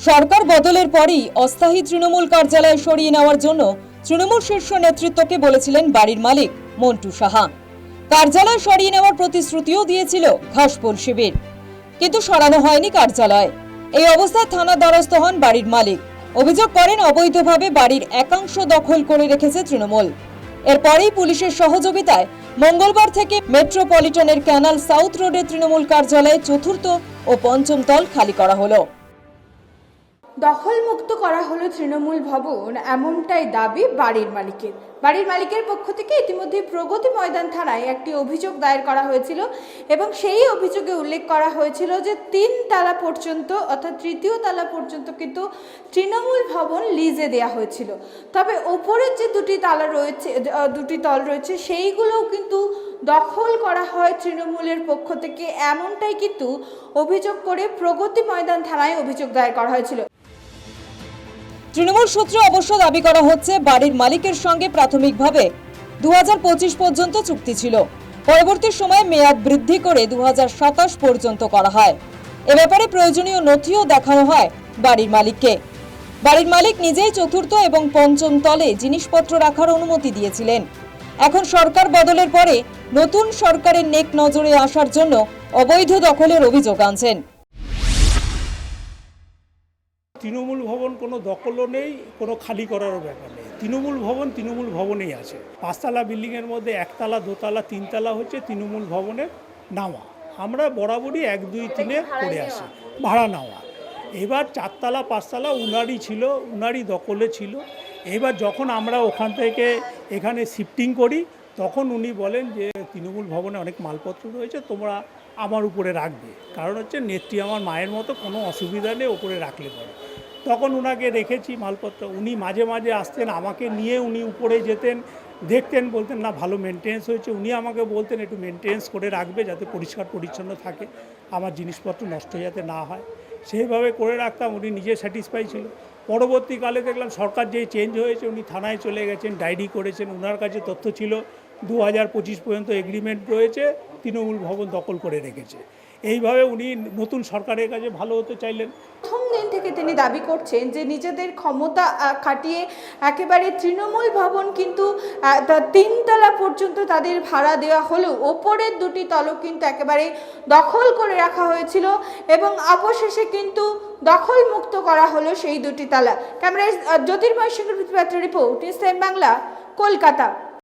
সরকার বদলের পরই অস্থায়ী তৃণমূল কার্যালয় সরিয়ে নেওয়ার জন্য তৃণমূল শীর্ষ নেতৃত্বকে বলেছিলেন বাড়ির মালিক মন্টু সাহা। কার্যালয় সরিয়ে নেওয়ার প্রতিশ্রুতিও দিয়েছিল ঘাসফুল শিবির, কিন্তু সরানো হয়নি কার্যালয়। এই অবস্থায় থানার দ্বারস্থ হন বাড়ির মালিক। অভিযোগ করেন অবৈধভাবে বাড়ির একাংশ দখল করে রেখেছে তৃণমূল। এরপরেই পুলিশের সহযোগিতায় মঙ্গলবার থেকে মেট্রোপলিটনের ক্যানাল সাউথ রোডে তৃণমূল কার্যালয়ে চতুর্থ ও পঞ্চম তল খালি করা হলো। দখলমুক্ত করা হলো তৃণমূল ভবন, এমনটাই দাবি বাড়ির মালিকের পক্ষ থেকে ইতিমধ্যে প্রগতি ময়দান থানায় একটি অভিযোগ দায়ের করা হয়েছিল এবং সেই অভিযোগে উল্লেখ করা হয়েছিল যে 3 তলা পর্যন্ত অর্থাৎ 3য় তলা পর্যন্ত কিন্তু তৃণমূল ভবন লিজে দেওয়া হয়েছিল। তবে ওপরের যে দুটি তল রয়েছে সেইগুলোও কিন্তু দখল করা হয় তৃণমূলের পক্ষ থেকে, এমনটাই কিন্তু অভিযোগ করে প্রগতি ময়দান থানায় অভিযোগ দায়ের করা হয়েছিল। তৃণমূল সূত্রে অবশ্য দাবি করা হচ্ছে বাড়ির মালিকের সঙ্গে প্রাথমিকভাবে 2025 পর্যন্ত চুক্তি ছিল, পরবর্তী সময়ে মেয়াদ বৃদ্ধি করে 2027 পর্যন্ত করা হয়। এ ব্যাপারে প্রয়োজনীয় নথিও দেখানো হয় বাড়ির মালিককে। বাড়ির মালিক নিজেই চতুর্থ এবং পঞ্চম তলে জিনিসপত্র রাখার অনুমতি দিয়েছিলেন। এখন সরকার বদলের পরে নতুন সরকারের নেক নজরে আসার জন্য অবৈধ দখলের অভিযোগ আনছেন। তৃণমূল ভবন কোনো দখলও নেই, কোনো খালি করারও ব্যাপার নেই। তৃণমূল ভবনেই আছে। 5 তলা বিল্ডিংয়ের মধ্যে 1 তলা 2 তলা 3 তলা হচ্ছে তৃণমূল ভবনের নামা। আমরা বরাবরই 1 2 3 করে আসি ভাড়া নেওয়া। এবার 4 তলা 5 তলা উনারই ছিল, উনারই দখলে ছিল। এবার যখন আমরা ওখান থেকে এখানে শিফটিং করি তখন উনি বলেন যে তৃণমূল ভবনে অনেক মালপত্র রয়েছে, তোমরা আমার উপরে রাখবে, কারণ হচ্ছে নেত্রী আমার মায়ের মতো, কোনো অসুবিধা নেই, ওপরে রাখলে পরে। তখন ওনাকে রেখেছি মালপত্র। উনি মাঝে মাঝে আসতেন, আমাকে নিয়ে উনি উপরে যেতেন, দেখতেন, বলতেন না ভালো মেনটেন্স হয়েছে। উনি আমাকে বলতেন একটু মেনটেন্স করে রাখবে যাতে পরিষ্কার পরিচ্ছন্ন থাকে, আমার জিনিসপত্র নষ্ট যাতে না হয়, সেইভাবে করে রাখতাম। উনি নিজে স্যাটিসফাই ছিল। পরবর্তীকালে দেখলাম সরকার যেই চেঞ্জ হয়েছে, উনি থানায় চলে গেছেন, ডায়েরি করেছেন। ওনার কাছে তথ্য ছিল 2025 পর্যন্ত এগ্রিমেন্ট রয়েছে, তৃণমূল ভবন দখল করে রেখেছে। এইভাবে উনি নতুন সরকারের কাছে ভালো হতে চাইলেন। প্রথম দিন থেকে তিনি দাবি করছেন যে নিজেদের ক্ষমতা খাটিয়ে একেবারে তৃণমূল ভবন কিন্তু 3 তলা পর্যন্ত তাদের ভাড়া দেওয়া হলেও ওপরের 2টি তলও কিন্তু একেবারে দখল করে রাখা হয়েছিল এবং অবশেষে কিন্তু দখল মুক্ত করা হলো সেই 2টি তলা। ক্যামেরায় জ্যোতির্ময় সিংহের report, news time Bangla, Kolkata.